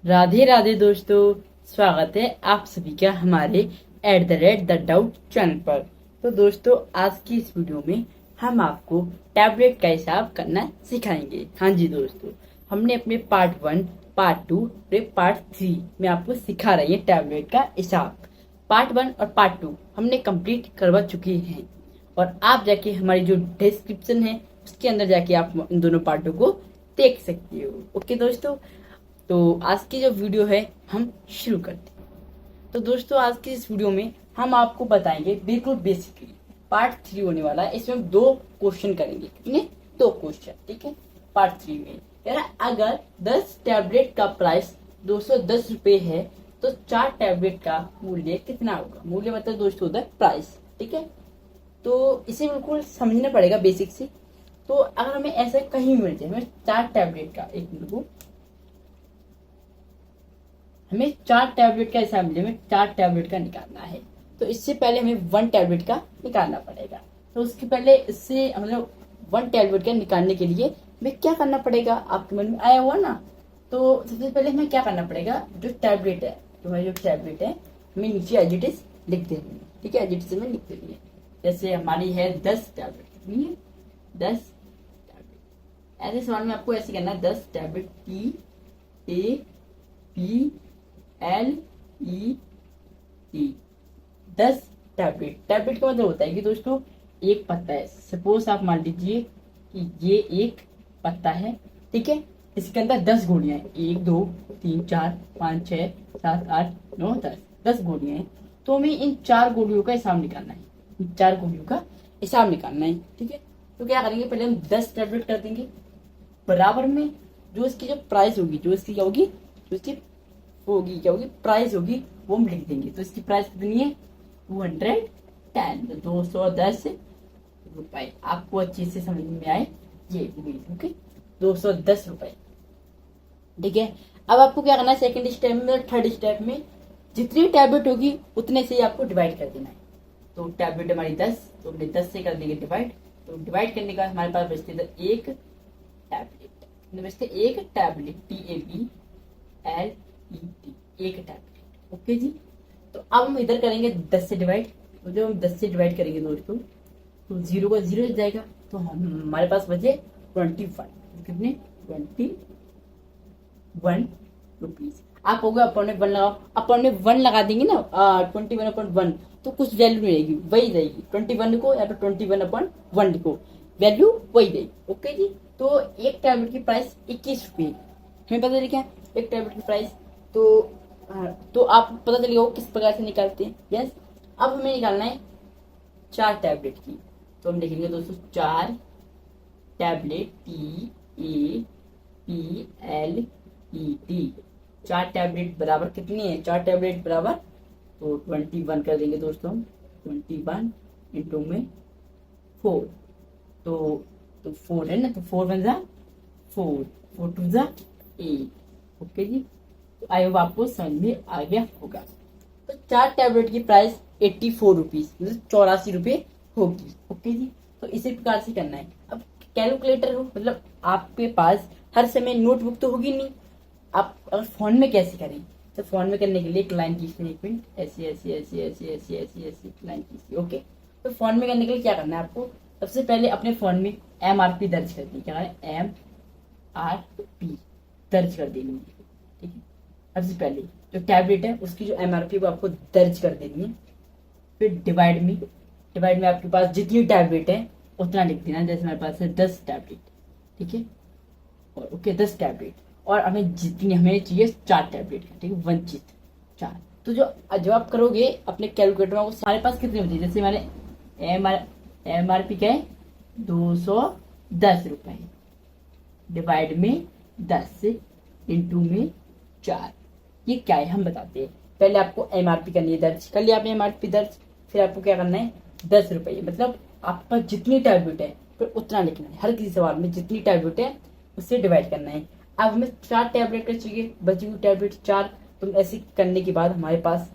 राधे राधे दोस्तों, स्वागत है आप सभी का हमारे @DOUBT चैनल पर। तो दोस्तों, आज की इस वीडियो में हम आपको टैबलेट का हिसाब करना सिखाएंगे। हाँ जी दोस्तों, हमने अपने पार्ट 1, पार्ट 2 और पार्ट 3 में आपको सिखा रही है टैबलेट का हिसाब। पार्ट 1 और पार्ट 2 हमने कंप्लीट करवा चुके हैं और आप जाके हमारी जो डिस्क्रिप्शन है उसके अंदर जाके आप इन दोनों पार्टों को देख सकते हो। ओके दोस्तों, तो आज की जो वीडियो है हम शुरू करते हैं। तो दोस्तों, आज की इस वीडियो में हम आपको बताएंगे बिल्कुल बेसिकली पार्ट 3 होने वाला है। इसमें हम 2 क्वेश्चन करेंगे। कितने? 2 क्वेश्चन। ठीक है। पार्ट 3 में यार, अगर 10 टैबलेट का प्राइस 210 रुपए है तो 4 टैबलेट का मूल्य कितना होगा? मूल्य मतलब दोस्तों होता है प्राइस। ठीक है। तो इसे बिल्कुल समझना पड़ेगा बेसिक से। तो अगर हमें ऐसा कहीं मिल जाए, हमें 4 टैबलेट का, एक मिनट को, हमें 4 टैबलेट का हिसाब मिले, हमें 4 टैबलेट का निकालना है। तो इससे पहले हमें 1 टैबलेट का निकालना पड़ेगा। तो उसके पहले इससे मतलब 1 टैबलेट का निकालने के लिए हमें क्या करना पड़ेगा, आपके मन में आया हुआ ना? तो सबसे पहले हमें क्या करना पड़ेगा, जो टैबलेट है, तो हमारी जो टैबलेट है हमें नीचे एज इट इज लिख देनी है। ठीक है, एज इट इज में लिख देनी है। जैसे हमारी है 10 टैबलेट। कितनी है? 10 टैबलेट। ऐसे सवाल में आपको ऐसे करना है, 10 टैबलेट, TABLET। 10 टैबलेट। टैबलेट का मतलब होता है कि दोस्तों एक पत्ता है। सपोज आप मान लीजिए कि ये एक पत्ता है। ठीक है। इसके अंदर 10 गोलियां हैं। 1 2 3 4 5 6 7 8 9 10। 10 गोलियां हैं। तो हमें इन 4 गोलियों का हिसाब निकालना है। इन 4 गोलियों का हिसाब निकालना है। ठीक है। तो क्या करेंगे, पहले हम 10 टैबलेट कर देंगे। बराबर में जो इसकी जो प्राइस होगी, जो इसकी क्या होगी, जो इसकी होगी क्या होगी, प्राइस होगी, वो हम लिख देंगे। तो इसकी प्राइस कितनी है? 210। तो 210 रुपए। आपको अच्छे से समझ में आए ये हुई। ओके, 210 रुपए। ठीक है। अब आपको क्या करना है, सेकंड स्टेप में, थर्ड स्टेप में जितनी टैबलेट होगी उतने से ही आपको डिवाइड कर देना है। तो टैबलेट हमारी 10, तो हमने 10 से कर देंगे डिवाइड। तो डिवाइड करने का हमारे पास बचते थे एक टैबलेट। बचते एक टैबलेट, TABLET, एक टैबलेट। ओके जी। तो अब हम इधर करेंगे 10 से डिवाइड। तो जब हम 10 से डिवाइड करेंगे दोस्तों, तो 0 का 0 हो जाएगा। तो हमारे पास बचे 21। कितने? 21 रुपीज। आप हो गया अपन में 1 लगाओ। अपन में 1 लगा देंगे ना, 21/1, तो कुछ वैल्यू नहीं रहेगी, वही रहेगी। 21 को या तो 21/1 को वैल्यू वही रहेगी। ओके जी। तो एक टैबलेट की प्राइस 21 रुपये। हमें पता चल गया एक टैबलेट की प्राइस। तो आप पता चल गया किस प्रकार से निकालते हैं। यस। अब हमें निकालना है 4 टैबलेट की। तो हम लिखेंगे दोस्तों 4 टैबलेट, TABLET। 4 टैबलेट बराबर कितनी है? 4 टैबलेट बराबर, तो 21 कर देंगे दोस्तों हम। 21 इंटू में 4। तो 4 है ना, तो 4 1 जा 4, 4 2 जा 8। ओके जी। तो आई होप आपको समझ में आ गया होगा। तो 4 टैबलेट की प्राइस 84 रुपीज, मतलब 84 रुपये होगी। ओके जी। तो इसी प्रकार से करना है। अब कैलकुलेटर हो, मतलब आपके पास हर समय नोटबुक तो होगी नहीं। आप अगर फोन में कैसे करें, तो फोन में करने के लिए एक लाइन खींचते हैं। एक मिनट, ऐसी ऐसी ऐसी ऐसी ऐसी ऐसी ऐसी लाइन खींचती है। ओके। तो फोन में करने के लिए क्या करना है आपको, सबसे पहले अपने फोन में MRP दर्ज करनी है। क्या है? MRP दर्ज कर देनी है। ठीक है। सबसे पहले जो टैबलेट है उसकी जो MRP को आपको दर्ज कर देनी है। फिर डिवाइड में आपके पास जितनी टैबलेट है उतना लिख देना। जैसे हमारे पास है 10 टैबलेट। ठीक है। और ओके, 10 टैबलेट, और हमें जितनी हमें चाहिए 4 टैबलेट का। ठीक है, वंचित 4। तो जो आप करोगे अपने कैलकुलेटर में, हमारे पास कितने बचे? जैसे हमारे MRP क्या है? 210 रुपए डिवाइड में 10 इंटू में 4। ये क्या है हम बताते हैं। पहले आपको MRP करनी है दर्ज। कर लिया आपने MRP दर्ज। फिर आपको क्या करना है, 10 रुपये, मतलब आपके पास जितनी टैबलेट है फिर उतना लिखना है। हर किसी सवाल में जितनी टैबलेट है उससे डिवाइड करना है। अब हमें 4 टैबलेट का चाहिए, बची हुई टैबलेट 4। तो ऐसे करने के बाद हमारे पास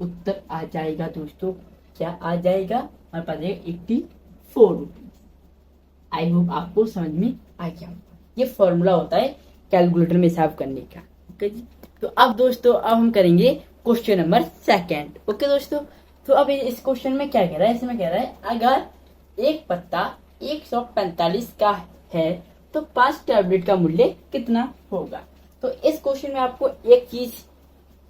उत्तर आ जाएगा दोस्तों। क्या आ जाएगा? हमारे पास 84 रुपीज। आई होप आपको समझ में आ गया। ये फॉर्मूला होता है कैलकुलेटर में हिसाब करने का। ओके जी। तो अब दोस्तों अब हम करेंगे क्वेश्चन नंबर सेकंड। ओके दोस्तों, तो अब इस क्वेश्चन में क्या कह रहा है, इसमें कह रहा है अगर एक पत्ता 145 का है तो 5 टैबलेट का मूल्य कितना होगा। तो इस क्वेश्चन में आपको एक चीज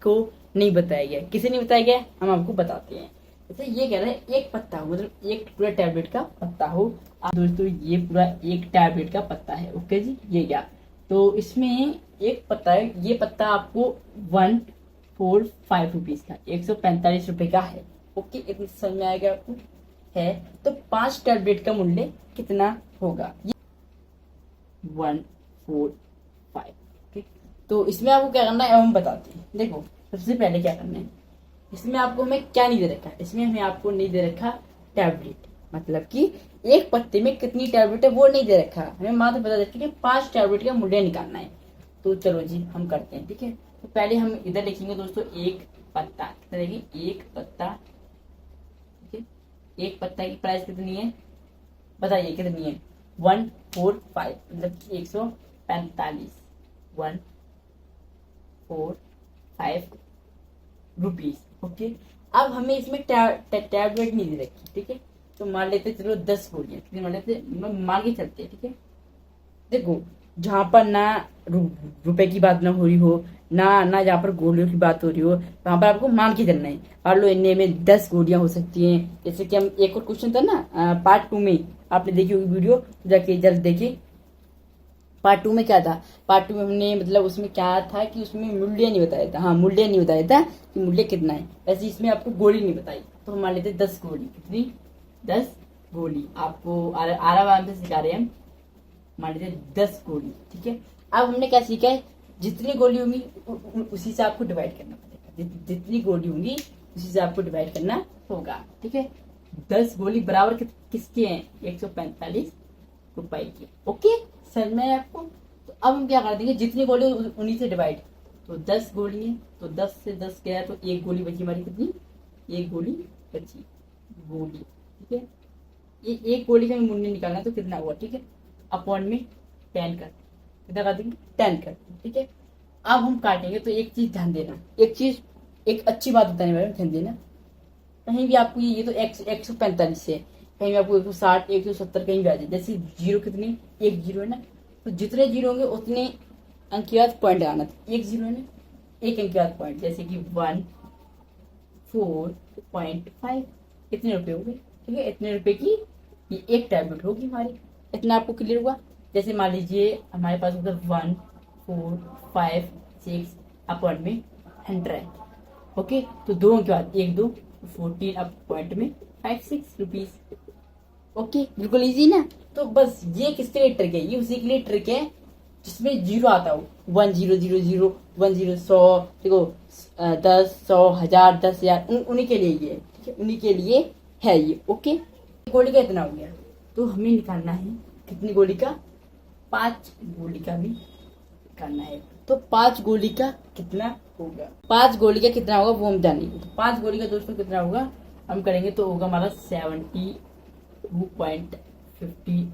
को नहीं बताया गया। किसे नहीं बताया गया, हम आपको बताते हैं। जैसे ये कह रहा है एक पत्ता हो, मतलब एक पूरा टैबलेट का पत्ता हो। अब दोस्तों ये पूरा एक टैबलेट का पत्ता है। ओके जी, ये क्या, तो इसमें एक पत्ता है, ये पत्ता आपको 145 रुपीज का, 145 रुपए का है। ओके, इतनी समझ में आएगा आपको है। तो 5 टैबलेट का मूल्य कितना होगा, 145। ओके, तो इसमें आपको क्या करना है अब हम बताते हैं। देखो सबसे पहले क्या करना है, इसमें आपको हमें क्या नहीं दे रखा, इसमें हमें आपको नहीं दे रखा टैबलेट, मतलब कि एक पत्ते में कितनी टैबलेट है वो नहीं दे रखा, हमें मात्र बता देते कि 5 टैबलेट का मूल्य निकालना है। तो चलो जी हम करते हैं, ठीक है। तो पहले हम इधर लिखेंगे दोस्तों एक पत्ता, कितना देखिए एक पत्ता, ठीक है। एक पत्ता की प्राइस कितनी है बताइए कितनी है, 145, मतलब 145, 145 रुपीज। ओके, अब हमें इसमें टैबलेट नहीं दे रखी, ठीक है। तो मान लेते चलो 10 गोलियां, ठीक है, मान लेते मान के चलते हैं, ठीक है। देखो जहां पर ना रुपए की बात ना हो रही हो, ना जहाँ पर गोलियों की बात हो रही हो, वहां पर आपको मान के चलना है। मान लो इनमें में 10 गोलियां हो सकती हैं। जैसे कि हम एक और क्वेश्चन था ना पार्ट 2 में, आपने देखी होगी वीडियो, तो जाके जल्द देखिए। पार्ट 2 में क्या था, पार्ट 2 में हमने मतलब उसमें क्या था कि उसमें मूल्य नहीं बताया था, हाँ मूल्य नहीं बताया था कि मूल्य कितना है। वैसे इसमें आपको गोली नहीं बताई, तो हम मान लेते 10 गोली, कितनी 10 गोली आपको आराम से सिखा रहे हैं हम। मान लीजिए 10 गोली, ठीक है। अब हमने क्या सीखा है, जितनी गोली होंगी उसी से आपको डिवाइड करना पड़ेगा, जितनी गोली होंगी उसी से आपको डिवाइड करना होगा, ठीक है। 10 गोली बराबर किसके हैं, 145 रुपए की। ओके, समझ में आया आपको। तो अब हम क्या कर देंगे, जितनी गोली उन्हीं से डिवाइड, तो 10 गोली है तो 10 से 10 गया तो एक गोली बची हमारी, कितनी एक गोली बची गोली, ठीक है। ये एक गोली का मूल्य निकालना तो कितना हुआ, ठीक है। अपॉन में 10 कर, कितना कर देंगे 10 कर, ठीक है। अब हम काटेंगे तो एक चीज ध्यान देना, एक चीज एक अच्छी बात बताने वाले ध्यान देना। कहीं भी आपको ये तो 145 से कहीं भी आपको 160 170 कहीं भी आ जाए, जैसे जीरो कितनी एक जीरो है ना, तो जितने जीरो होंगे उतने अंक के बाद पॉइंट आना था। एक जीरो है ना, एक अंक के बाद पॉइंट, जैसे कि 1.4 इतने रुपए हो गए, ठीक है। इतने रुपए की ये एक टैबलेट होगी हमारी, इतना आपको क्लियर हुआ। जैसे मान लीजिए हमारे पास उधर 1 4 5 6 अपॉइंट में 100, ओके। तो दो के बाद 1 2 14 अप पॉइंट में 56 रुपीज। ओके, बिल्कुल इजी ना। तो बस ये किसके लिए ट्रिक है, ये उसी के लिए ट्रिक है जिसमें जीरो आता हो, 1 0 0 0 1 0 100, देखो 10 100 1000 10,000 उन्हीं के लिए ये, ठीक है, उन्हीं के लिए है ये। ओके, गोली का इतना हो गया, तो हमें निकालना है कितनी गोली का, 5 गोली का भी निकालना है। तो 5 गोली का कितना होगा, 5 गोली का कितना होगा वो हम जानेंगे। तो 5 गोली का दोस्तों कितना होगा हम करेंगे, तो होगा हमारा 72.50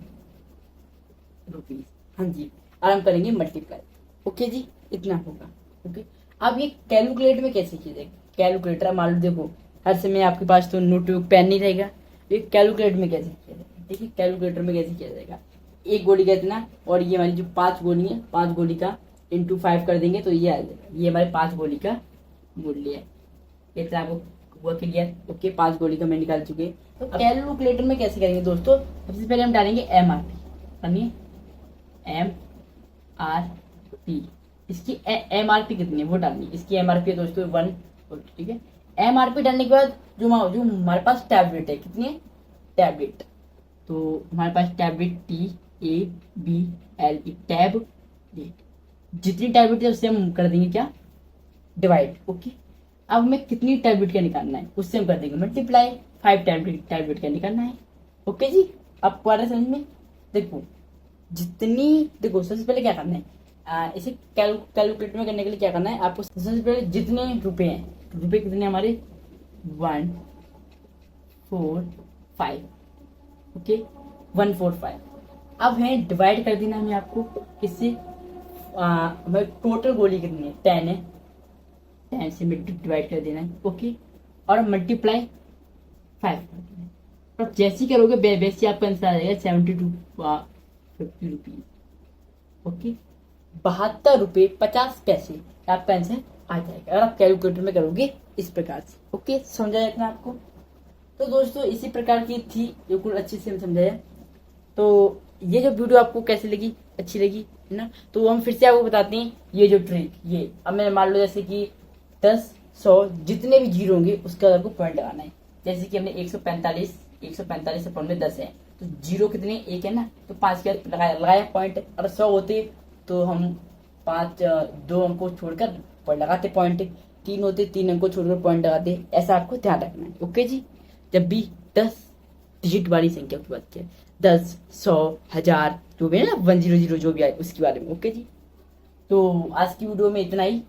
रुपीज। हाँ जी, और हम करेंगे मल्टीप्लाई। ओके जी, इतना होगा। ओके, अब ये कैलकुलेट में कैसे किया जाएगा, कैलकुलेटर मान लो देखो हर समय आपके पास तो नोटबुक पेन नहीं रहेगा, ये कैलकुलेट में कैसे किया जाएगा, देखिए कैलकुलेटर में कैसे किया जाएगा। एक गोली का इतना, और ये हमारी जो 5 गोली है, 5 गोली का इंटू 5 कर देंगे तो ये आ जाएगा, ये हमारे 5 गोली का मूल्य है। इतना आपको हुआ क्लियर। ओके, 5 गोली का मैं निकाल चुके। तो कैलकुलेटर में कैसे करेंगे दोस्तों, सबसे पहले हम डालेंगे MRP, यानी MRP, इसकी MRP कितनी है वो डालनी है। इसकी MRP है दोस्तों 1, ठीक है। MRP डालने के बाद जो हमारे पास टैबलेट है, कितनी है टैबलेट, तो हमारे पास टैबलेट TABLE टैबलेट, जितनी टैबलेट है उससे हम कर देंगे क्या डिवाइड। ओके, अब हमें कितनी टैबलेट का निकालना है उससे हम कर देंगे मल्टीप्लाई, 5 टैबलेट का निकालना है। ओके जी, आपको आ रहा है समझ में। देखो जितनी, देखो सबसे पहले क्या करना है, इसे कैलकुलेटर में करने के लिए क्या करना है आपको, सबसे पहले जितने रुपए हैं, रुपए कितने हमारे 145, ओके 145। अब है डिवाइड कर देना हमें आपको किससे, हमें टोटल गोली कितनी है, 10 है, 10 से में डिवाइड कर देना है, ओके, और मल्टीप्लाई 5 कर देना है। और जैसे करोगे वैसे आपका आंसर आ जाएगा 72.50 रुपीज, ओके, 72 रुपये 50 पैसे आपका आंसर आ जाएगा अगर आप कैलकुलेटर में करोगे इस प्रकार से, ओके, समझा जाए इतना आपको। तो दोस्तों इसी प्रकार की थी, बिल्कुल अच्छे से समझाया। तो ये जो वीडियो आपको कैसी लगी, अच्छी लगी है ना, तो हम फिर से आपको बताते हैं ये जो ट्रिक, ये अब मैं मान लो जैसे कि 10, 100 जितने भी जीरो होंगे उसका आपको पॉइंट लगाना है। जैसे कि हमने 145 अपॉन में 10 है, तो जीरो कितने, एक है ना, तो 5 के बाद लगाया पॉइंट। और 100 होते तो हम 5 2 अंकों छोड़कर लगाते पॉइंट, 3 होते 3 अंकों छोड़कर पॉइंट लगाते। ऐसा आपको ध्यान रखना है, ओके जी। जब भी 10 डिजिट वाली संख्या की बात किया, 10, 100, 1000 जो भी है ना, 100 जो भी आए उसके बारे में, ओके जी। तो आज की वीडियो में इतना ही,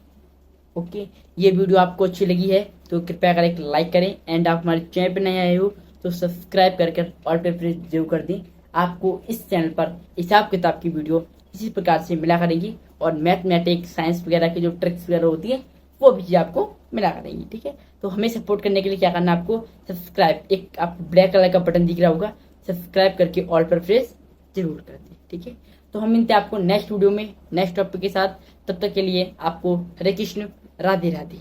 ओके। ये वीडियो आपको अच्छी लगी है तो कृपया कर एक लाइक करें, एंड आप हमारे चैनल पर नए आए हो तो सब्सक्राइब करके ऑल पे प्रेस जरूर कर दें। आपको इस चैनल पर हिसाब किताब की वीडियो इसी प्रकार से मिला करेंगी, और मैथमेटिक्स साइंस वगैरह की जो ट्रिक्स वगैरह होती है वो भी आपको मिला करेंगी, ठीक है। तो हमें सपोर्ट करने के लिए क्या करना है, आपको सब्सक्राइब, एक आप ब्लैक कलर का बटन दिख रहा होगा, सब्सक्राइब करके ऑल पर प्रेस जरूर कर दें, ठीक है। तो हम मिलते हैं आपको नेक्स्ट वीडियो में नेक्स्ट टॉपिक के साथ। तब तक के लिए आपको हरे कृष्ण, राधे राधे।